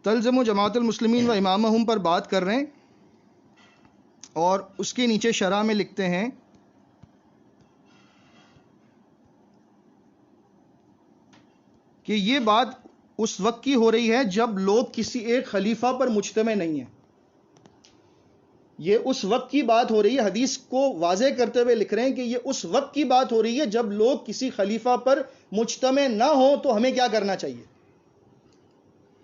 تلزم جماعت المسلمین و امامہم پر بات کر رہے ہیں، اور اس کے نیچے شرح میں لکھتے ہیں کہ یہ بات اس وقت کی ہو رہی ہے جب لوگ کسی ایک خلیفہ پر مجتمع نہیں ہیں. یہ اس وقت کی بات ہو رہی ہے، حدیث کو واضح کرتے ہوئے لکھ رہے ہیں کہ یہ اس وقت کی بات ہو رہی ہے جب لوگ کسی خلیفہ پر مجتمع نہ ہوں تو ہمیں کیا کرنا چاہیے.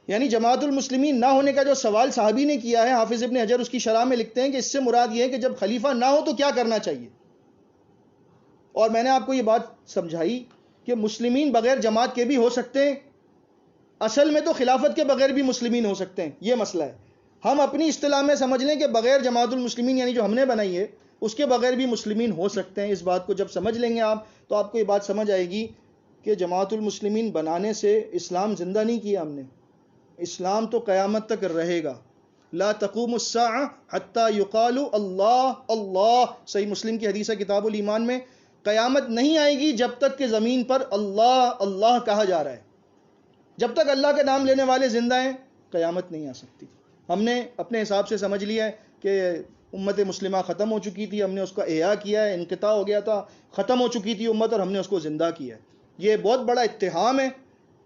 یعنی جماعت المسلمین نہ ہونے کا جو سوال صحابی نے کیا ہے، حافظ ابن حجر اس کی شرح میں لکھتے ہیں کہ اس سے مراد یہ ہے کہ جب خلیفہ نہ ہو تو کیا کرنا چاہیے. اور میں نے آپ کو یہ بات سمجھائی کہ مسلمین بغیر جماعت کے بھی ہو سکتے ہیں، اصل میں تو خلافت کے بغیر بھی مسلمین ہو سکتے ہیں. یہ مسئلہ ہے. ہم اپنی اصطلاح میں سمجھ لیں کہ بغیر جماعت المسلمین یعنی جو ہم نے بنائی ہے اس کے بغیر بھی مسلمین ہو سکتے ہیں. اس بات کو جب سمجھ لیں گے آپ تو آپ کو یہ بات سمجھ آئے گی کہ جماعت المسلمین بنانے سے اسلام زندہ نہیں کیا ہم نے. اسلام تو قیامت تک رہے گا. لا تقوم الساعہ حتی یقال اللہ اللہ، صحیح مسلم کی حدیث ہے کتاب الایمان میں. قیامت نہیں آئے گی جب تک کہ زمین پر اللہ اللہ کہا جا رہا ہے. جب تک اللہ کا نام لینے والے زندہ ہیں قیامت نہیں آ سکتی. ہم نے اپنے حساب سے سمجھ لیا ہے کہ امت مسلمہ ختم ہو چکی تھی، ہم نے اس کا احیا کیا ہے، انقطاع ہو گیا تھا، ختم ہو چکی تھی امت اور ہم نے اس کو زندہ کیا ہے. یہ بہت بڑا اتہام ہے،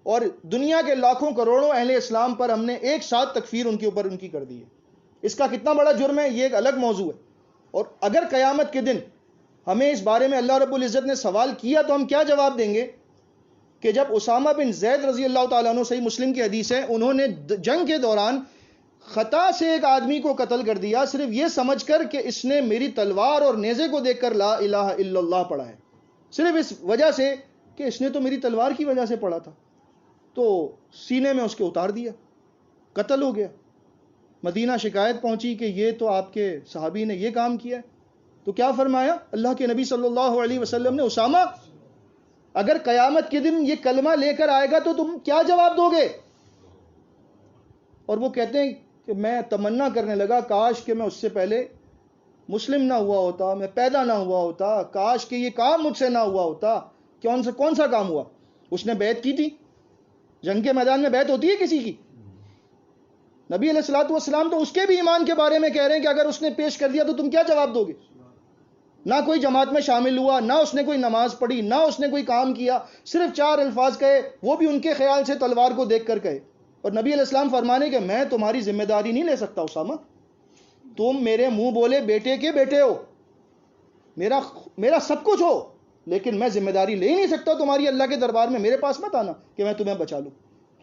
اور دنیا کے لاکھوں کروڑوں اہل اسلام پر ہم نے ایک ساتھ تکفیر ان کے اوپر ان کی کر دی ہے. اس کا کتنا بڑا جرم ہے یہ ایک الگ موضوع ہے. اور اگر قیامت کے دن ہمیں اس بارے میں اللہ رب العزت نے سوال کیا تو ہم کیا جواب دیں گے کہ جب اسامہ بن زید رضی اللہ تعالیٰ عنہ، صحیح مسلم کی حدیث ہے، انہوں نے جنگ کے دوران خطا سے ایک آدمی کو قتل کر دیا صرف یہ سمجھ کر کہ اس نے میری تلوار اور نیزے کو دیکھ کر لا الہ الا اللہ پڑھا ہے، صرف اس وجہ سے کہ اس نے تو میری تلوار کی وجہ سے پڑھا تھا، تو سینے میں اس کے اتار دیا، قتل ہو گیا. مدینہ شکایت پہنچی کہ یہ تو آپ کے صحابی نے یہ کام کیا ہے. تو کیا فرمایا اللہ کے نبی صلی اللہ علیہ وسلم نے؟ اسامہ اگر قیامت کے دن یہ کلمہ لے کر آئے گا تو تم کیا جواب دو گے؟ اور وہ کہتے ہیں کہ میں تمنا کرنے لگا کاش کہ میں اس سے پہلے مسلم نہ ہوا ہوتا، میں پیدا نہ ہوا ہوتا، کاش کہ یہ کام مجھ سے نہ ہوا ہوتا. کون سا کام ہوا؟ اس نے بیعت کی تھی. جنگ کے میدان میں بیعت ہوتی ہے کسی کی؟ نبی علیہ الصلوۃ والسلام تو اس کے بھی ایمان کے بارے میں کہہ رہے ہیں کہ اگر اس نے پیش کر دیا تو تم کیا جواب دو گے؟ نہ کوئی جماعت میں شامل ہوا، نہ اس نے کوئی نماز پڑھی، نہ اس نے کوئی کام کیا، صرف 4 الفاظ کہے، وہ بھی ان کے خیال سے تلوار کو دیکھ کر کہے. اور نبی علیہ السلام فرمانے کہ میں تمہاری ذمہ داری نہیں لے سکتا اسامہ، تم میرے منہ بولے بیٹے کے بیٹے ہو، میرا سب کچھ ہو، لیکن میں ذمہ داری لے ہی نہیں سکتا تمہاری اللہ کے دربار میں. میرے پاس مت آنا کہ میں تمہیں بچا لوں.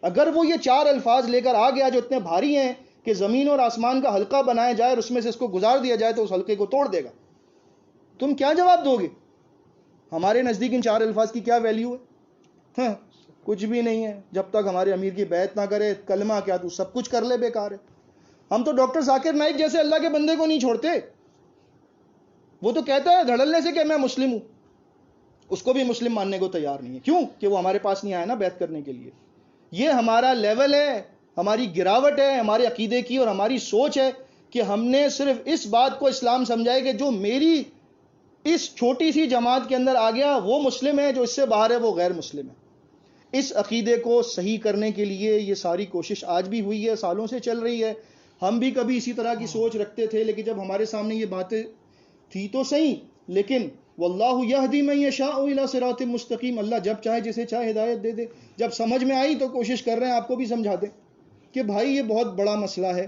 اگر وہ یہ 4 الفاظ لے کر آ گیا جو اتنے بھاری ہیں کہ زمین اور آسمان کا حلقہ بنایا جائے اور اس میں سے اس کو گزار دیا جائے تو اس حلقے کو توڑ دے گا، تم کیا جواب دو گے؟ ہمارے نزدیک ان 4 الفاظ کی کیا ویلیو ہے؟ کچھ بھی نہیں ہے. جب تک ہمارے امیر کی بیعت نہ کرے، کلمہ کیا تو سب کچھ کر لے، بیکار ہے. ہم تو ڈاکٹر ذاکر نائک جیسے اللہ کے بندے کو نہیں چھوڑتے. وہ تو کہتا ہے دھڑلنے سے کہ میں مسلم ہوں، اس کو بھی مسلم ماننے کو تیار نہیں ہے. کیوں؟ کہ وہ ہمارے پاس نہیں آیا نا بیعت کرنے کے لیے. یہ ہمارا لیول ہے، ہماری گراوٹ ہے ہمارے عقیدے کی اور ہماری سوچ ہے کہ ہم نے صرف اس بات کو اسلام سمجھا ہے کہ جو میری اس چھوٹی سی جماعت کے اندر آ گیا وہ مسلم ہے، جو اس سے باہر ہے وہ غیر مسلم ہے. اس عقیدے کو صحیح کرنے کے لیے یہ ساری کوشش آج بھی ہوئی ہے، سالوں سے چل رہی ہے. ہم بھی کبھی اسی طرح کی سوچ رکھتے تھے، لیکن جب ہمارے سامنے یہ باتیں تھی تو صحیح، لیکن واللہ یہدی من یشاء الی صراط مستقیم، اللہ جب چاہے جسے چاہے ہدایت دے دے. جب سمجھ میں آئی تو کوشش کر رہے ہیں آپ کو بھی سمجھا دیں کہ بھائی یہ بہت بڑا مسئلہ ہے،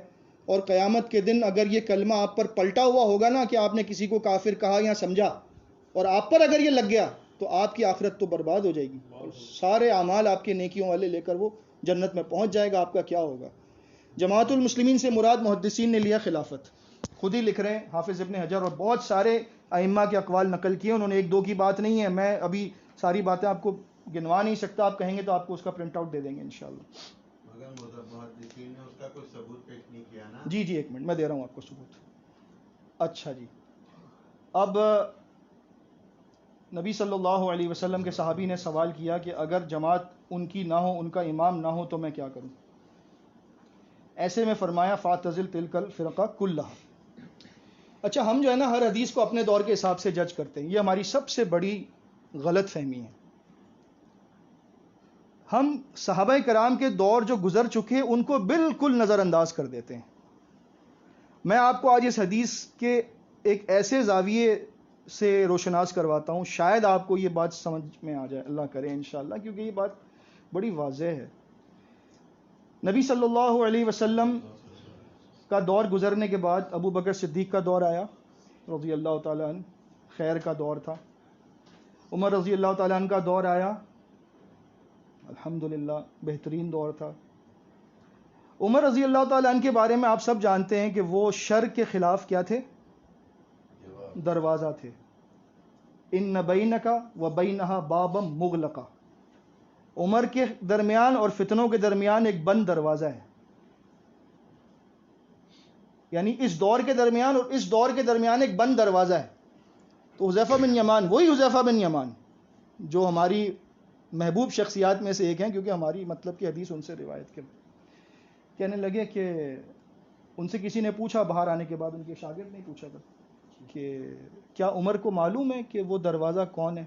اور قیامت کے دن اگر یہ کلمہ آپ پر پلٹا ہوا ہوگا نا کہ آپ نے کسی کو کافر کہا یا سمجھا، اور آپ پر اگر یہ لگ گیا تو آپ کی آخرت تو برباد ہو جائے گی. سارے اعمال آپ کے نیکیوں والے لے کر وہ جنت میں پہنچ جائے گا، آپ کا کیا ہوگا؟ جماعت المسلمین سے مراد محدثین نے لیا خلافت. خود ہی لکھ رہے ہیں حافظ ابن حجر، اور بہت سارے ائمہ کے اقوال نقل کیے انہوں نے، 1-2 کی بات نہیں ہے. میں ابھی ساری باتیں آپ کو گنوا نہیں سکتا، آپ کہیں گے تو آپ کو اس کا پرنٹ آؤٹ دے دیں گے انشاءاللہ. مگر محدثین نے اس کا کوئی ثبوت پیش نہیں کیا نا. جی 1 منٹ میں دے رہا ہوں آپ کو ثبوت. اچھا جی، اب نبی صلی اللہ علیہ وسلم کے صحابی نے سوال کیا کہ اگر جماعت ان کی نہ ہو، ان کا امام نہ ہو تو میں کیا کروں؟ ایسے میں فرمایا فاعتزل تلک الفرقہ کلھا. اچھا، ہم جو ہے نا ہر حدیث کو اپنے دور کے حساب سے جج کرتے ہیں، یہ ہماری سب سے بڑی غلط فہمی ہے. ہم صحابہ کرام کے دور جو گزر چکے ان کو بالکل نظر انداز کر دیتے ہیں. میں آپ کو آج اس حدیث کے ایک ایسے زاویے سے روشناس کرواتا ہوں، شاید آپ کو یہ بات سمجھ میں آ جائے، اللہ کرے انشاءاللہ، کیونکہ یہ بات بڑی واضح ہے. نبی صلی اللہ علیہ وسلم کا دور گزرنے کے بعد ابو بکر صدیق کا دور آیا رضی اللہ تعالیٰ عنہ، خیر کا دور تھا. عمر رضی اللہ تعالیٰ عنہ کا دور آیا، الحمدللہ بہترین دور تھا. عمر رضی اللہ تعالیٰ عنہ کے بارے میں آپ سب جانتے ہیں کہ وہ شر کے خلاف کیا تھے؟ دروازہ تھے. ان بینک و بینہا بابا مغلقا، عمر کے درمیان اور فتنوں کے درمیان ایک بند دروازہ ہے. یعنی اس دور کے درمیان اور اس دور کے درمیان ایک بند دروازہ ہے. تو حذیفہ بن یمان، وہی حذیفہ بن یمان جو ہماری محبوب شخصیات میں سے ایک ہیں، کیونکہ ہماری مطلب کی حدیث ان سے روایت کے، کہنے لگے کہ ان سے کسی نے پوچھا باہر آنے کے بعد، ان کے شاگرد نے پوچھا تھا کہ کیا عمر کو معلوم ہے کہ وہ دروازہ کون ہے؟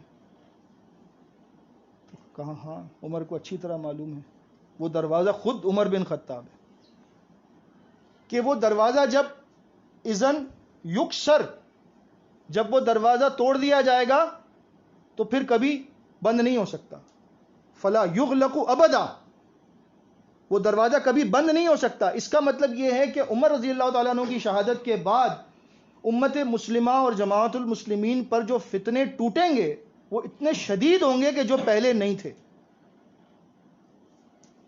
کہا ہاں عمر کو اچھی طرح معلوم ہے، وہ دروازہ خود عمر بن خطاب ہے، کہ وہ دروازہ جب اذن یکسر، جب وہ دروازہ توڑ دیا جائے گا تو پھر کبھی بند نہیں ہو سکتا. فلا یغلق ابدا، وہ دروازہ کبھی بند نہیں ہو سکتا. اس کا مطلب یہ ہے کہ عمر رضی اللہ تعالیٰ عنہ کی شہادت کے بعد امت مسلمہ اور جماعت المسلمین پر جو فتنے ٹوٹیں گے وہ اتنے شدید ہوں گے کہ جو پہلے نہیں تھے.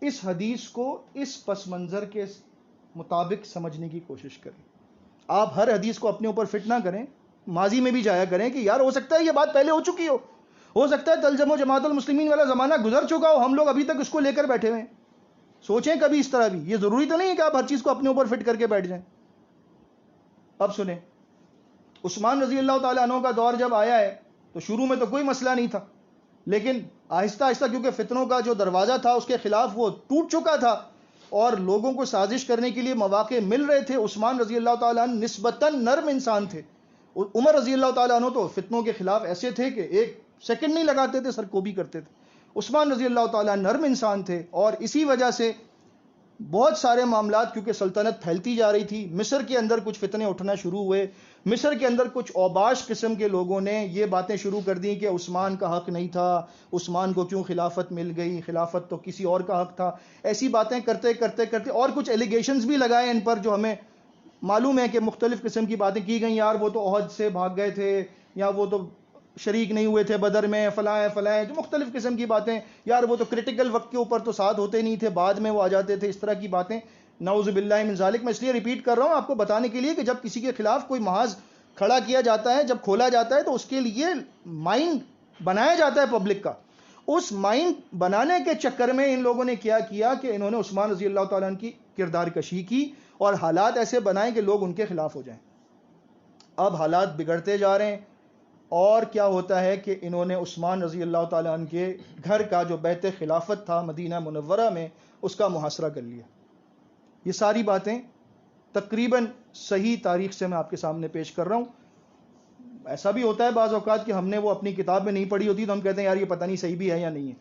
اس حدیث کو اس پس منظر کے مطابق سمجھنے کی کوشش کریں. آپ ہر حدیث کو اپنے اوپر فٹ نہ کریں، ماضی میں بھی جایا کریں کہ یار ہو سکتا ہے یہ بات پہلے ہو چکی ہو سکتا ہے تلجم و جماعت المسلمین والا زمانہ گزر چکا ہو، ہم لوگ ابھی تک اس کو لے کر بیٹھے ہوئے ہیں. سوچیں کبھی اس طرح بھی، یہ ضروری تو نہیں ہے کہ آپ ہر چیز کو اپنے اوپر فٹ کر کے بیٹھ جائیں. اب سنیں، عثمان رضی اللہ تعالیٰ عنہ کا دور جب آیا ہے تو شروع میں تو کوئی مسئلہ نہیں تھا، لیکن آہستہ آہستہ کیونکہ فتنوں کا جو دروازہ تھا اس کے خلاف وہ ٹوٹ چکا تھا اور لوگوں کو سازش کرنے کے لیے مواقع مل رہے تھے. عثمان رضی اللہ تعالیٰ عنہ نسبتاً نرم انسان تھے. عمر رضی اللہ تعالیٰ عنہ تو فتنوں کے خلاف ایسے تھے کہ ایک سیکنڈ نہیں لگاتے تھے، سر کو بھی کرتے تھے. عثمان رضی اللہ تعالیٰ نرم انسان تھے اور اسی وجہ سے بہت سارے معاملات، کیونکہ سلطنت پھیلتی جا رہی تھی، مصر کے اندر کچھ فتنے اٹھنا شروع ہوئے. مصر کے اندر کچھ اوباش قسم کے لوگوں نے یہ باتیں شروع کر دیں کہ عثمان کا حق نہیں تھا، عثمان کو کیوں خلافت مل گئی، خلافت تو کسی اور کا حق تھا. ایسی باتیں کرتے کرتے کرتے اور کچھ ایلیگیشنز بھی لگائے ان پر، جو ہمیں معلوم ہے کہ مختلف قسم کی باتیں کی گئیں. یار وہ تو احد سے بھاگ گئے تھے، یا وہ تو شریک نہیں ہوئے تھے بدر میں، فلاں فلاں، جو مختلف قسم کی باتیں. یار وہ تو کرٹیکل وقت کے اوپر تو ساتھ ہوتے نہیں تھے، بعد میں وہ آ جاتے تھے. اس طرح کی باتیں، نعوذ باللہ من ذالک. میں اس لیے ریپیٹ کر رہا ہوں آپ کو بتانے کے لیے کہ جب کسی کے خلاف کوئی محاذ کھڑا کیا جاتا ہے، جب کھولا جاتا ہے، تو اس کے لیے مائنڈ بنایا جاتا ہے پبلک کا. اس مائنڈ بنانے کے چکر میں ان لوگوں نے کیا کیا کہ انہوں نے عثمان رضی اللہ تعالیٰ عنہ کی کردار کشی کی اور حالات ایسے بنائے کہ لوگ ان کے خلاف ہو جائیں. اب حالات بگڑتے جا رہے ہیں اور کیا ہوتا ہے کہ انہوں نے عثمان رضی اللہ تعالیٰ عنہ کے گھر کا جو بیت خلافت تھا مدینہ منورہ میں، اس کا محاصرہ کر لیا. یہ ساری باتیں تقریباً صحیح تاریخ سے میں آپ کے سامنے پیش کر رہا ہوں. ایسا بھی ہوتا ہے بعض اوقات کہ ہم نے وہ اپنی کتاب میں نہیں پڑھی ہوتی تو ہم کہتے ہیں یار یہ پتہ نہیں صحیح بھی ہے یا نہیں ہے.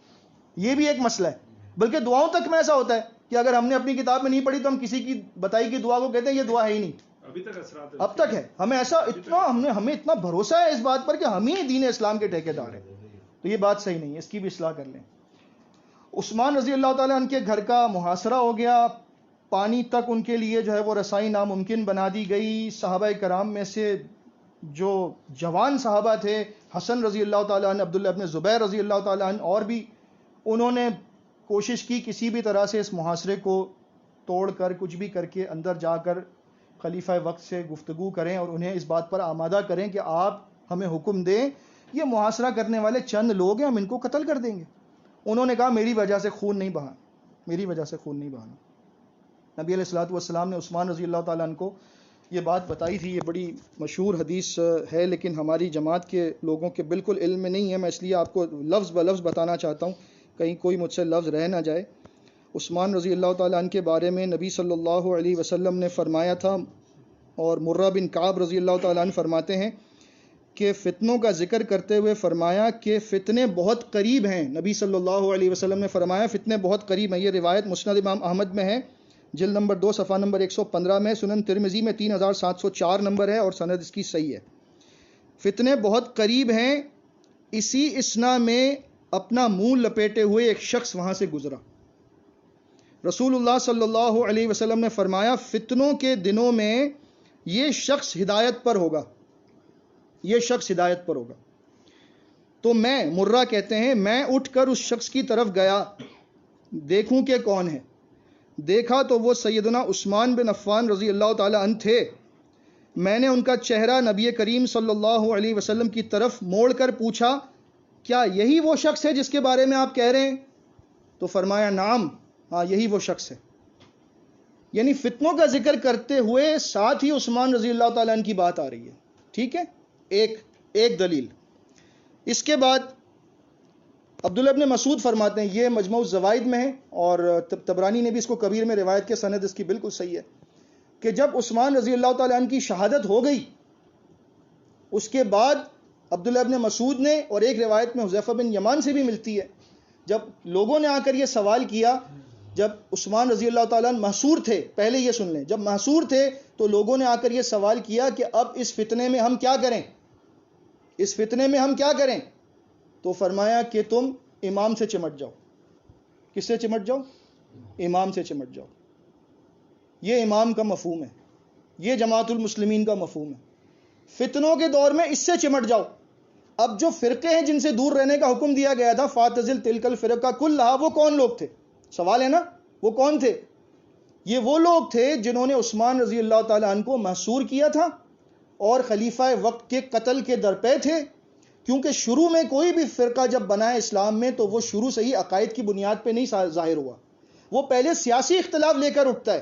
یہ بھی ایک مسئلہ ہے. بلکہ دعاؤں تک میں ایسا ہوتا ہے کہ اگر ہم نے اپنی کتاب میں نہیں پڑھی تو ہم کسی کی بتائی کی دعا کو کہتے ہیں یہ دعا ہے ہی نہیں. ابھی تک اثرات اب تک ہے. ہمیں ایسا ہمیں اتنا بھروسہ ہے اس بات پر کہ ہم ہی دین اسلام کے ٹھیکیدار ہیں. تو یہ بات صحیح نہیں ہے، اس کی بھی اصلاح کر لیں. عثمان رضی اللہ تعالیٰ عنہ کے گھر کا محاصرہ ہو گیا، پانی تک ان کے لیے جو ہے وہ رسائی ناممکن بنا دی گئی. صحابہ کرام میں سے جو جوان صحابہ تھے، حسن رضی اللہ تعالیٰ عنہ، عبداللہ ابن زبیر رضی اللہ تعالیٰ عنہ، اور بھی انہوں نے کوشش کی کسی بھی طرح سے اس محاصرے کو توڑ کر کچھ بھی کر کے اندر جا کر خلیفہ وقت سے گفتگو کریں اور انہیں اس بات پر آمادہ کریں کہ آپ ہمیں حکم دیں، یہ محاصرہ کرنے والے چند لوگ ہیں، ہم ان کو قتل کر دیں گے. انہوں نے کہا میری وجہ سے خون نہیں بہانا، میری وجہ سے خون نہیں بہانا. نبی علیہ الصلوۃ والسلام نے عثمان رضی اللہ تعالیٰ عنہ کو یہ بات بتائی تھی. یہ بڑی مشہور حدیث ہے لیکن ہماری جماعت کے لوگوں کے بالکل علم میں نہیں ہے. میں اس لیے آپ کو لفظ بہ لفظ بتانا چاہتا ہوں، کہیں کوئی مجھ سے لفظ رہ نہ جائے. عثمان رضی اللہ تعالیٰ عنہ کے بارے میں نبی صلی اللہ علیہ وسلم نے فرمایا تھا، اور مرہ بن کعب رضی اللہ تعالیٰ عنہ فرماتے ہیں کہ فتنوں کا ذکر کرتے ہوئے فرمایا کہ فتنے بہت قریب ہیں. نبی صلی اللہ علیہ وسلم نے فرمایا فتنے بہت قریب ہیں. یہ روایت مسند امام احمد میں ہے، جلد نمبر 2 صفحہ نمبر 115 میں، سنن ترمذی میں 3704 نمبر ہے اور سند اس کی صحیح ہے. فتنے بہت قریب ہیں. اسی اسنا میں اپنا منہ لپیٹے ہوئے ایک شخص وہاں سے گزرا. رسول اللہ صلی اللہ علیہ وسلم نے فرمایا فتنوں کے دنوں میں یہ شخص ہدایت پر ہوگا، یہ شخص ہدایت پر ہوگا. تو میں، مرہ کہتے ہیں، میں اٹھ کر اس شخص کی طرف گیا دیکھوں کہ کون ہے. دیکھا تو وہ سیدنا عثمان بن عفان رضی اللہ تعالی عنہ تھے. میں نے ان کا چہرہ نبی کریم صلی اللہ علیہ وسلم کی طرف موڑ کر پوچھا کیا یہی وہ شخص ہے جس کے بارے میں آپ کہہ رہے ہیں؟ تو فرمایا نعم، ہاں یہی وہ شخص ہے. یعنی فتنوں کا ذکر کرتے ہوئے ساتھ ہی عثمان رضی اللہ تعالیٰ عنہ کی بات آ رہی ہے. ٹھیک ہے، ایک دلیل. اس کے بعد عبداللہ ابن مسعود فرماتے ہیں، یہ مجموع الزوائد میں ہے اور طبرانی نے بھی اس کو کبیر میں روایت کے، سند اس کی بالکل صحیح ہے، کہ جب عثمان رضی اللہ تعالیٰ عنہ کی شہادت ہو گئی اس کے بعد عبداللہ ابن مسعود نے، اور ایک روایت میں حذیفہ بن یمان سے بھی ملتی ہے، جب لوگوں نے آ کر یہ سوال کیا، جب عثمان رضی اللہ تعالیٰ عنہ محصور تھے، پہلے یہ سن لیں، جب محصور تھے تو لوگوں نے آ کر یہ سوال کیا کہ اب اس فتنے میں ہم کیا کریں، اس فتنے میں ہم کیا کریں؟ تو فرمایا کہ تم امام سے چمٹ جاؤ. کس سے چمٹ جاؤ؟ امام سے چمٹ جاؤ. یہ امام کا مفہوم ہے، یہ جماعت المسلمین کا مفہوم ہے. فتنوں کے دور میں اس سے چمٹ جاؤ. اب جو فرقے ہیں جن سے دور رہنے کا حکم دیا گیا تھا، فاتزل تلک الفرقہ کلھا، وہ کون لوگ تھے؟ سوال ہے نا، وہ کون تھے؟ یہ وہ لوگ تھے جنہوں نے عثمان رضی اللہ تعالیٰ عنہ کو محصور کیا تھا اور خلیفہ وقت کے قتل کے درپے تھے. کیونکہ شروع میں کوئی بھی فرقہ جب بنا ہے اسلام میں تو وہ شروع سے ہی عقائد کی بنیاد پہ نہیں ظاہر ہوا، وہ پہلے سیاسی اختلاف لے کر اٹھتا ہے.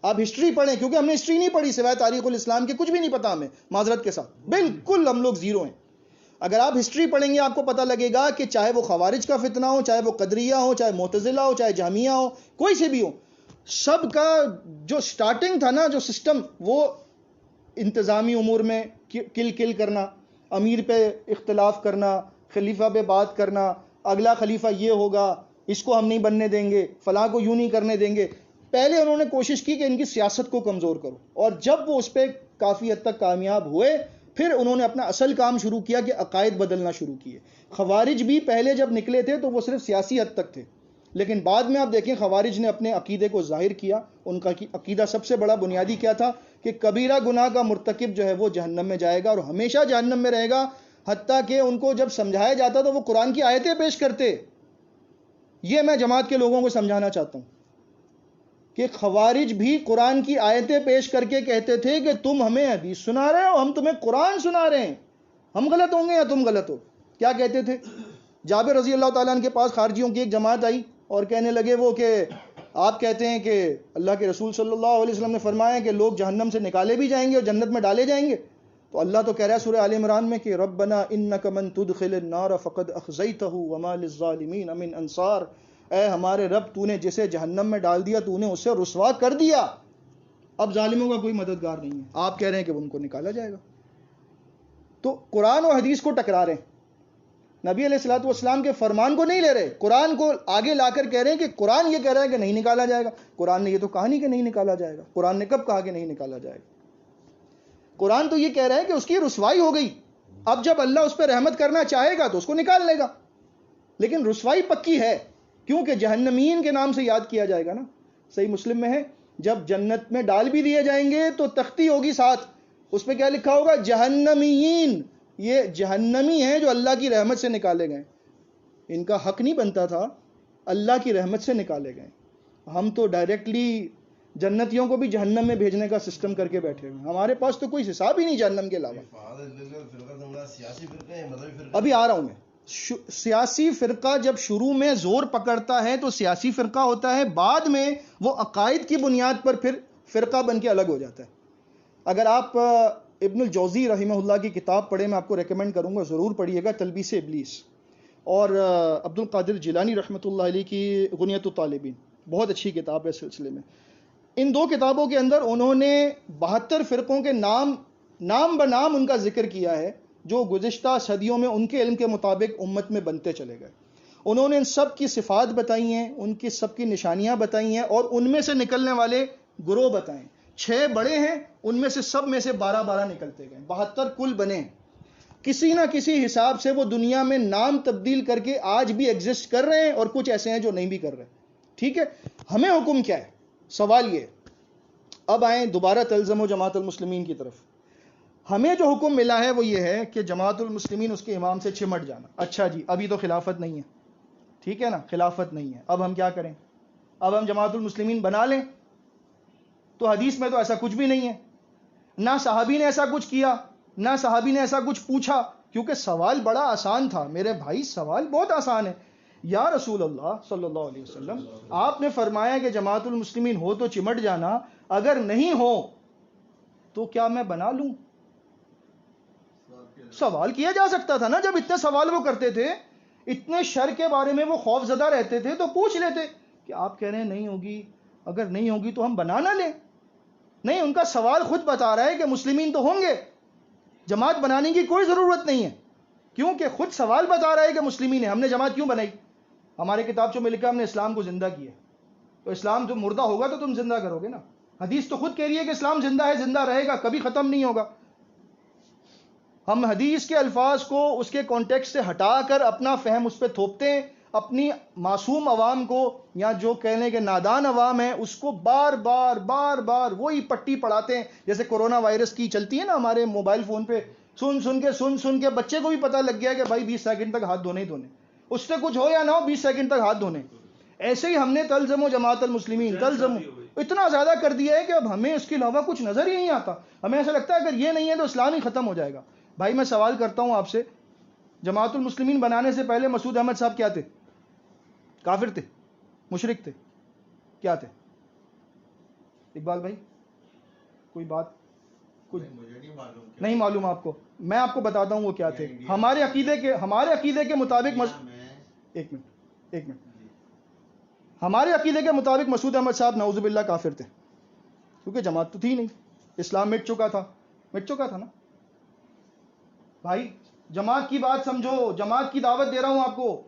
آپ ہسٹری پڑھیں، کیونکہ ہم نے ہسٹری نہیں پڑھی، سوائے تاریخ الاسلام کے کچھ بھی نہیں پتا ہمیں، معذرت کے ساتھ بالکل ہم لوگ زیرو ہیں. اگر آپ ہسٹری پڑھیں گے آپ کو پتہ لگے گا کہ چاہے وہ خوارج کا فتنہ ہو، چاہے وہ قدریہ ہو، چاہے معتزلہ ہو، چاہے جہمیہ ہو، کوئی سے بھی ہو، سب کا جو سٹارٹنگ تھا نا، جو سسٹم، وہ انتظامی امور میں کل کرنا، امیر پہ اختلاف کرنا، خلیفہ پہ بات کرنا، اگلا خلیفہ یہ ہوگا، اس کو ہم نہیں بننے دیں گے، فلاں کو یوں نہیں کرنے دیں گے. پہلے انہوں نے کوشش کی کہ ان کی سیاست کو کمزور کرو، اور جب وہ اس پہ کافی حد تک کامیاب ہوئے پھر انہوں نے اپنا اصل کام شروع کیا کہ عقائد بدلنا شروع کیے. خوارج بھی پہلے جب نکلے تھے تو وہ صرف سیاسی حد تک تھے، لیکن بعد میں آپ دیکھیں خوارج نے اپنے عقیدے کو ظاہر کیا. ان کا عقیدہ سب سے بڑا بنیادی کیا تھا کہ کبیرہ گناہ کا مرتکب جو ہے وہ جہنم میں جائے گا اور ہمیشہ جہنم میں رہے گا. حتیٰ کہ ان کو جب سمجھایا جاتا تو وہ قرآن کی آیتیں پیش کرتے. یہ میں جماعت کے لوگوں کو سمجھانا چاہتا ہوں کہ خوارج بھی قرآن کی آیتیں پیش کر کے کہتے تھے کہ تم ہمیں حدیث سنا رہے ہو، ہم تمہیں قرآن سنا رہے ہیں، ہم غلط ہوں گے یا تم غلط ہو. کیا کہتے تھے؟ جابر رضی اللہ تعالیٰ عنہ کے پاس خارجیوں کی ایک جماعت آئی اور کہنے لگے وہ کہ آپ کہتے ہیں کہ اللہ کے رسول صلی اللہ علیہ وسلم نے فرمایا کہ لوگ جہنم سے نکالے بھی جائیں گے اور جنت میں ڈالے جائیں گے. تو اللہ تو کہہ رہا ہے سورہ آل عمران میں کہ ربنا انک من تدخل النار فقد اخزیتہ وما للظالمین من انصار، اے ہمارے رب تو نے جسے جہنم میں ڈال دیا تو نے اسے رسوا کر دیا، اب ظالموں کا کوئی مددگار نہیں ہے. آپ کہہ رہے ہیں کہ ان کو نکالا جائے گا. تو قرآن و حدیث کو ٹکرا رہے ہیں، نبی علیہ الصلوۃ والسلام کے فرمان کو نہیں لے رہے، قرآن کو آگے لا کر کہہ رہے ہیں کہ قرآن یہ کہہ رہا ہے کہ نہیں نکالا جائے گا. قرآن نے یہ تو کہا نہیں کہ نہیں نکالا جائے گا. قرآن نے کب کہا کہ نہیں نکالا جائے گا؟ قرآن تو یہ کہہ رہا ہے کہ اس کی رسوائی ہو گئی، اب جب اللہ اس پہ رحمت کرنا چاہے گا تو اس کو نکال لے گا، لیکن رسوائی پکی ہے کیونکہ جہنمین کے نام سے یاد کیا جائے گا نا. صحیح مسلم میں ہے جب جنت میں ڈال بھی دیے جائیں گے تو تختی ہوگی ساتھ، اس پہ کیا لکھا ہوگا؟ جہنمین. یہ جہنمی ہیں جو اللہ کی رحمت سے نکالے گئے، ان کا حق نہیں بنتا تھا، اللہ کی رحمت سے نکالے گئے. ہم تو ڈائریکٹلی جنتیوں کو بھی جہنم میں بھیجنے کا سسٹم کر کے بیٹھے ہوئے، ہمارے پاس تو کوئی حساب ہی نہیں جہنم کے علاوہ. ابھی آ رہا ہوں میں. سیاسی فرقہ جب شروع میں زور پکڑتا ہے تو سیاسی فرقہ ہوتا ہے، بعد میں وہ عقائد کی بنیاد پر پھر فرقہ بن کے الگ ہو جاتا ہے. اگر آپ ابن الجوزی رحمہ اللہ کی کتاب پڑھیں، میں آپ کو ریکمینڈ کروں گا، ضرور پڑھیے گا، تلبیس ابلیس، اور عبد القادر جیلانی رحمۃ اللہ علیہ کی غنیۃ الطالبین، بہت اچھی کتاب ہے اس سلسلے میں. ان دو کتابوں کے اندر انہوں نے 72 فرقوں کے نام بنام ان کا ذکر کیا ہے جو گزشتہ صدیوں میں ان کے علم کے مطابق امت میں بنتے چلے گئے. انہوں نے ان سب کی صفات بتائی ہیں, ان کی سب کی نشانیاں بتائی ہیں, اور ان میں سے نکلنے والے گروہ بتائیں. 6 بڑے ہیں, ان میں سے سب میں سے 12 نکلتے گئے, 72 کل بنے. کسی نہ کسی حساب سے وہ دنیا میں نام تبدیل کر کے آج بھی ایگزسٹ کر رہے ہیں, اور کچھ ایسے ہیں جو نہیں بھی کر رہے. ٹھیک ہے, ہمیں حکم کیا ہے؟ سوال یہ. اب آئیں دوبارہ تلزم جماعت المسلمین کی طرف. ہمیں جو حکم ملا ہے وہ یہ ہے کہ جماعت المسلمین اس کے امام سے چمٹ جانا. اچھا جی, ابھی تو خلافت نہیں ہے, ٹھیک ہے نا, خلافت نہیں ہے, اب ہم کیا کریں؟ اب ہم جماعت المسلمین بنا لیں؟ تو حدیث میں تو ایسا کچھ بھی نہیں ہے, نہ صحابی نے ایسا کچھ کیا, نہ صحابی نے ایسا کچھ پوچھا. کیونکہ سوال بڑا آسان تھا میرے بھائی, سوال بہت آسان ہے. یا رسول اللہ صلی اللہ علیہ وسلم, آپ نے فرمایا کہ جماعت المسلمین ہو تو چمٹ جانا, اگر نہیں ہو تو کیا میں بنا لوں؟ سوال کیا جا سکتا تھا نا. جب اتنے سوال وہ کرتے تھے, اتنے شر کے بارے میں وہ خوف زدہ رہتے تھے, تو پوچھ لیتے کہ آپ کہہ رہے ہیں نہیں ہوگی, اگر نہیں ہوگی تو ہم بنا نہ لیں. نہیں, ان کا سوال خود بتا رہا ہے کہ مسلمین تو ہوں گے, جماعت بنانے کی کوئی ضرورت نہیں ہے, کیونکہ خود سوال بتا رہا ہے کہ مسلمین ہیں. ہم نے جماعت کیوں بنائی؟ ہمارے کتاب میں لکھا ہم نے اسلام کو زندہ کیا. تو اسلام جو مردہ ہوگا تو تم زندہ کرو گے نا. حدیث تو خود کہہ رہی ہے کہ اسلام زندہ ہے, زندہ رہے گا, کبھی ختم نہیں ہوگا. ہم حدیث کے الفاظ کو اس کے کانٹیکسٹ سے ہٹا کر اپنا فہم اس پہ تھوپتے ہیں, اپنی معصوم عوام کو, یا جو کہنے کے نادان عوام ہیں, اس کو بار بار وہی پٹی پڑھاتے ہیں. جیسے کورونا وائرس کی چلتی ہے نا ہمارے موبائل فون پہ, سن کے بچے کو بھی پتہ لگ گیا کہ بھائی 20 سیکنڈ تک ہاتھ دھونے ہی دھونے, اس سے کچھ ہو یا نہ ہو 20 سیکنڈ تک ہاتھ دھونے. ایسے ہی ہم نے تلزم جماعت المسلمین تلزم اتنا زیادہ کر دیا ہے کہ اب ہمیں اس کے علاوہ کچھ نظر ہی نہیں آتا. ہمیں ایسا لگتا ہے اگر یہ نہیں ہے تو اسلام ہی ختم ہو جائے گا. بھائی میں سوال کرتا ہوں آپ سے, جماعت المسلمین بنانے سے پہلے مسعود احمد صاحب کیا تھے؟ کافر تھے؟ مشرک تھے؟ کیا تھے؟ اقبال بھائی کوئی بات کچھ مجھے نہیں معلوم. نہیں معلوم آپ کو؟ میں آپ کو بتاتا ہوں وہ کیا تھے. ہمارے عقیدے کے مطابق ایک منٹ ہمارے عقیدے کے مطابق مسعود احمد صاحب نعوذ باللہ کافر تھے, کیونکہ جماعت تو تھی نہیں, اسلام مٹ چکا تھا نا. بھائی جماعت کی بات سمجھو, جماعت کی دعوت دے رہا ہوں آپ کو.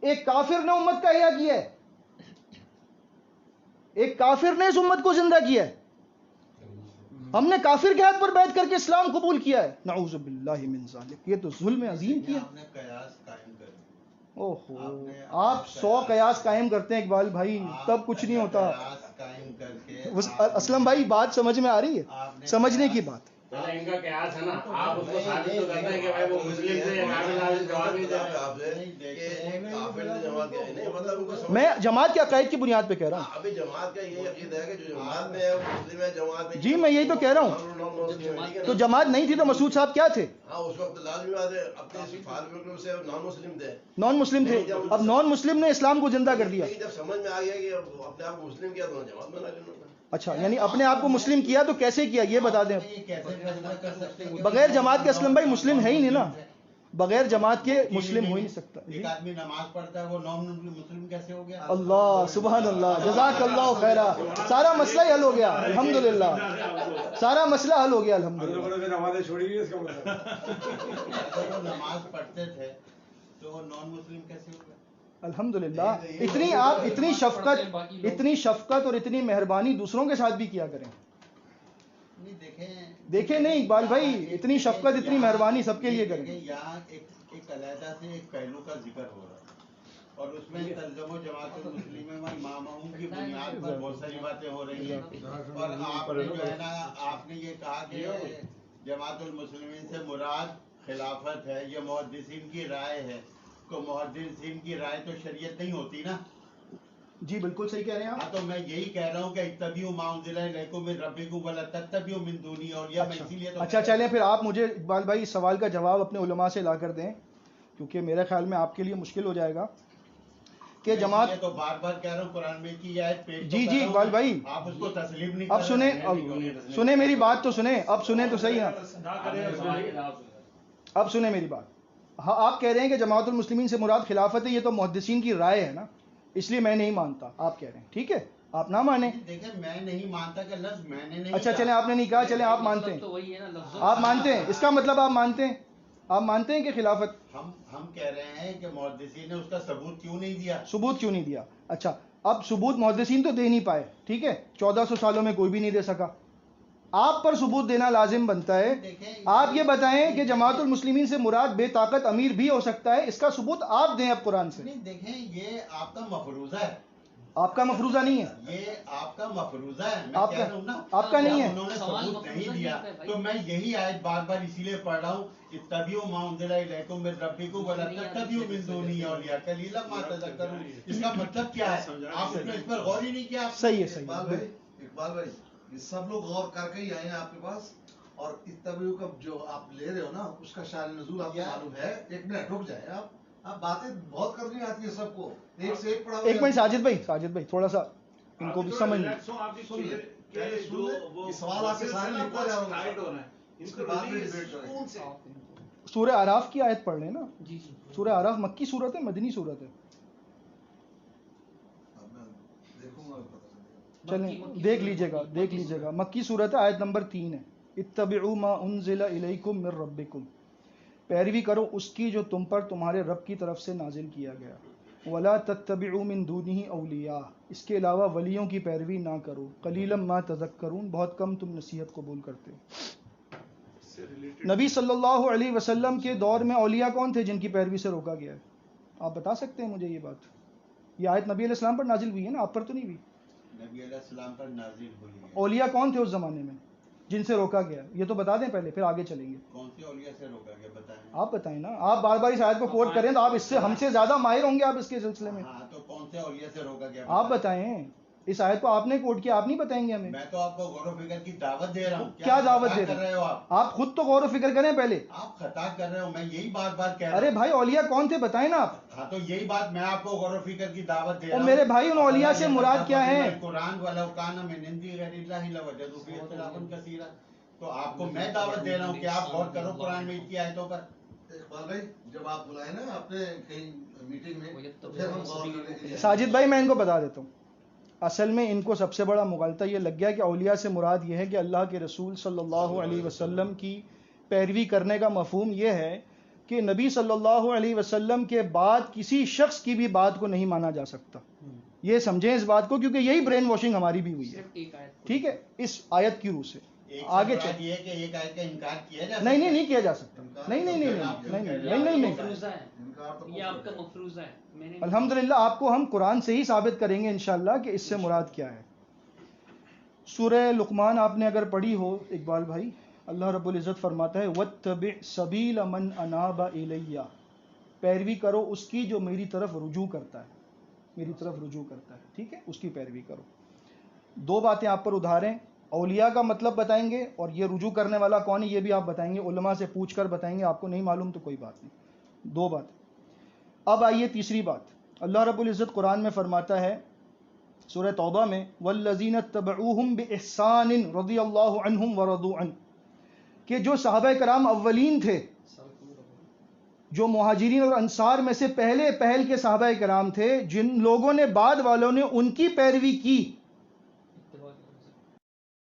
ایک کافر نے امت کا احیاء کیا ہے, ایک کافر نے اس امت کو زندہ کیا ہے. ہم نے کافر کے ہاتھ پر بیعت کر کے اسلام قبول کیا ہے. نعوذ باللہ من ذالک, یہ تو ظلم عظیم کیا. آپ نے قیاس قائم کر دی. اوہو, آپ 100 قیاس قائم کرتے ہیں اقبال بھائی, تب کچھ نہیں ہوتا. قیاس قائم کر کے اسلم بھائی بات سمجھ میں آ رہی ہے؟ سمجھنے کی بات. ان کا قیاس ہے نا, آپ اس کو ثابت تو کرتے ہیں کہ بھائی وہ مسلم تھے یا کافر جواب نہیں دے. میں جماعت کے عقائد کی بنیاد پہ کہہ رہا ہوں. ابھی جماعت کا یہ عقیدہ ہے کہ جو جماعت میں ہے وہ مسلم ہے, جماعت میں جی میں یہی تو کہہ رہا ہوں. تو جماعت نہیں تھی تو مسعود صاحب کیا تھے؟ ہاں اس وقت لازمی بات ہے, اپنے صفات میں سے نان مسلم تھے. نان مسلم تھے. اب نان مسلم نے اسلام کو زندہ کر دیا. جب سمجھ میں آ گیا کہ اپنے آپ کو مسلم کیا تو جماعت بنا لینا. اچھا, یعنی اپنے آپ کو مسلم کیا تو کیسے کیا یہ بتا دیں. بغیر جماعت کے اسلم بھائی مسلم ہے ہی نہیں نا, بغیر جماعت کے مسلم ہو ہی نہیں سکتا. ایک آدمی نماز پڑھتا ہے وہ نان مسلم کیسے ہو گیا؟ اللہ سبحان اللہ, جزاک اللہ خیرہ. سارا مسئلہ ہی حل ہو گیا الحمدللہ, سارا مسئلہ حل ہو گیا الحمدللہ. نماز پڑھتے تھے تو وہ نان مسلم کیسے ہو گیا؟ الحمدللہ. اتنی شفقت اور اتنی مہربانی دوسروں کے ساتھ بھی کیا کریں. دیکھیں نہیں اقبال بھائی, اتنی شفقت اتنی مہربانی سب کے لیے کریں. یہاں ایک علیحدہ سے ایک پہلو کا ذکر ہو رہا ہے, اور اس میں تلزم و جماعت المسلمین میں اماموں کی بنیاد پر بہت ساری باتیں ہو رہی ہیں. اور آپ نے جو ہے نا, آپ نے یہ کہا کہ جماعت المسلمین سے مراد خلافت ہے, یہ محدثین کی رائے ہے. کو محدثین کی رائے تو شریعت نہیں ہوتی نا. جی بالکل صحیح کہہ رہے ہیں آپ. ہاں تو میں یہی کہہ رہا ہوں کہ اتبعوا ما انزل الیکم من ربکم ولا تتبعوا من دونی, اور یہ میں اسی لیے تو اچھا چلیں پھر آپ مجھے اقبال بھائی اس سوال کا جواب اپنے علماء سے لا کر دیں, کیونکہ میرے خیال میں آپ کے لیے مشکل ہو جائے گا کہ جماعت. تو بار بار کہہ رہا ہوں قرآن میں کی آیت پیش. جی اقبال بھائی آپ اس کو تسلیم نہیں. اب سنیں میری بات تو سنیں, اب سنیں تو صحیح ہے. اب سنیں میری بات. ہاں آپ کہہ رہے ہیں کہ جماعت المسلمین سے مراد خلافت ہے, یہ تو محدثین کی رائے ہے نا, اس لیے میں نہیں مانتا. آپ کہہ رہے ہیں ٹھیک ہے, آپ نہ مانیں. دیکھیں میں نہیں مانتا کہ لفظ میں نے نہیں. اچھا چلیں آپ نے نہیں کہا, چلیں آپ مانتے ہیں, آپ مانتے ہیں, اس کا مطلب آپ مانتے ہیں. آپ مانتے ہیں کہ خلافت؟ ہم کہہ رہے ہیں کہ محدثین نے اس کا ثبوت کیوں نہیں دیا؟ ثبوت کیوں نہیں دیا؟ اچھا اب ثبوت محدثین تو دے نہیں پائے، ٹھیک ہے، 1400 سالوں میں کوئی بھی نہیں دے سکا، آپ پر ثبوت دینا لازم بنتا ہے۔ آپ یہ بتائیں کہ جماعت المسلمین سے مراد بے طاقت امیر بھی ہو سکتا ہے، اس کا ثبوت آپ دیں اب قرآن سے۔ نہیں دیکھیں، یہ آپ کا مفروضہ ہے، آپ کا مفروضہ نہیں ہے، یہ آپ کا مفروضہ ہے، میں آپ کہہ کا رہا ہوں نا، آپ کا نہیں ہے۔ انہوں نے ثبوت نہیں دیا تو میں یہی آیت بار بار اسی لیے پڑھ رہا ہوں، اتبعوا ما انزل الیکم من ربکم ولا تتبعوا من دونہ اولیاء قلیلا ما تذکرون۔ اس کا مطلب کیا ہے؟ آپ نے اس پر غور ہی نہیں کیا۔ صحیح ہے، صحیح اقبال ہے۔ بھائی، اقبال بھائی، یہ سب لوگ غور کر کے ہی آئے ہیں آپ کے پاس، اور اتبعوا کا جو آپ لے رہے ہو نا اس کا شان نزول آپ کو معلوم ہے؟ ایک منٹ رک جائیں آپ باتیں بہت کرنی آتی ہیں سب کو، ایک سے ایک پڑھا ہوا ہے۔ ایک منٹ ساجد بھائی تھوڑا سا ان کو بھی سمجھ لیں۔ سوال آپ کے سارے لکھا جا رہا ہے، اس کے بعد میں ڈیبیٹ کریں گے۔ سورہ اعراف کی آیت پڑھ لیں نا، جی سورہ اعراف مکی صورت ہے مدنی صورت ہے؟ دیکھوں گا پتہ چلے گا۔ چلیں دیکھ لیجئے گا، مکی صورت ہے، آیت نمبر 3 ہے، اتبعوا ما انزل الیکم من ربکم، پیروی کرو اس کی جو تم پر تمہارے رب کی طرف سے نازل کیا گیا، ولا تتبعوا من دونہ اولیاء، اس کے علاوہ ولیوں کی پیروی نہ کرو، قلیلا ما تذکرون، بہت کم تم نصیحت قبول کرتے ہو۔ نبی صلی اللہ علیہ وسلم کے دور میں اولیاء کون تھے جن کی پیروی سے روکا گیا ہے؟ آپ بتا سکتے ہیں مجھے یہ بات؟ یہ آیت نبی علیہ السلام پر نازل ہوئی ہے نا، آپ پر تو نہیں ہوئی؟ نبی علیہ السلام پر نازل ہوئی ہے۔ اولیاء کون تھے اس زمانے میں جن سے روکا گیا؟ یہ تو بتا دیں پہلے، پھر آگے چلیں گے۔ کون سے اولیاء سے روکا گیا بتائیں؟ آپ بتائیں نا، آپ بار بار اس آیت کو کوٹ کریں تو آپ اس سے ہم سے زیادہ ماہر ہوں گے آپ اس کے سلسلے میں۔ ہاں تو کون سے اولیاء سے روکا گیا آپ بتائیں، اس آیت کو آپ نے کوٹ کیا، آپ نہیں بتائیں گے ہمیں؟ میں تو آپ کو غور و فکر کی دعوت دے رہا ہوں۔ کیا دعوت خطا دے کر رہے ہو آپ؟ آپ خود تو غور و فکر کریں پہلے۔ آپ خطا کر رہے ہو، میں یہی بار بار کہہ رہا ہوں۔ ارے بھائی اولیاء کون تھے بتائیں نا آپ۔ ہاں تو یہی بات میں آپ کو غور و فکر کی دعوت دے رہا اور ہوں۔ میرے بھائی ان اولیاء سے مراد کیا ہے؟ قرآن وَلَوْ كَانَ مِنْ عِنْدِ غَيْرِ اللَّهِ لَوَجَدُوا فِيهِ اخْتِلَافًا كَثِيرًا۔ تو آپ کو میں دعوت دے رہا ہوں کہ آپ غور کرو قرآن میں کی آیتوں پر۔ اقبال بھائی، جب آپ بلائیں نا اپنے کہیں میٹنگ میں تو پھر ہم غور کریں گے۔ ساجد بھائی میں ان کو بتا دیتا ہوں، اصل میں ان کو سب سے بڑا مغالطہ یہ لگ گیا کہ اولیاء سے مراد یہ ہے کہ اللہ کے رسول صلی اللہ علیہ وسلم کی پیروی کرنے کا مفہوم یہ ہے کہ نبی صلی اللہ علیہ وسلم کے بعد کسی شخص کی بھی بات کو نہیں مانا جا سکتا۔ یہ سمجھیں اس بات کو، کیونکہ یہی برین واشنگ ہماری بھی ہوئی ہے، ٹھیک ہے، اس آیت کی روح سے آگے چل۔ یہ کہ ایک آیت کا انکار کیا جا نہیں کیا جا سکتا، نہیں یہ آپ کا مفروضہ ہے۔ میں نے الحمدللہ آپ کو ہم قرآن سے ہی ثابت کریں گے انشاءاللہ کہ اس سے مراد کیا ہے۔ سورہ لقمان آپ نے اگر پڑھی ہو اقبال بھائی، اللہ رب العزت فرماتا ہے وَاتَّبِعْ سَبِيلَ مَنْ أَنَابَ إِلَيَّ، پیروی کرو اس کی جو میری طرف رجوع کرتا ہے، ٹھیک ہے، اس کی پیروی کرو۔ دو باتیں آپ پر ادھار ہیں، اولیاء کا مطلب بتائیں گے اور یہ رجوع کرنے والا کون ہے یہ بھی آپ بتائیں گے، علماء سے پوچھ کر بتائیں گے، آپ کو نہیں معلوم تو کوئی بات نہیں، دو بات۔ اب آئیے تیسری بات، اللہ رب العزت قرآن میں فرماتا ہے سورہ توبہ میں وَالَّذِينَ اتَّبَعُوهُمْ بِإِحْسَانٍ رَضِيَ اللَّهُ عَنْهُمْ وَرَضُوا عَنْهُ، کہ جو صحابہ کرام اولین تھے، جو مہاجرین اور انصار میں سے پہلے کے صحابہ کرام تھے، جن لوگوں نے بعد والوں نے ان کی پیروی کی،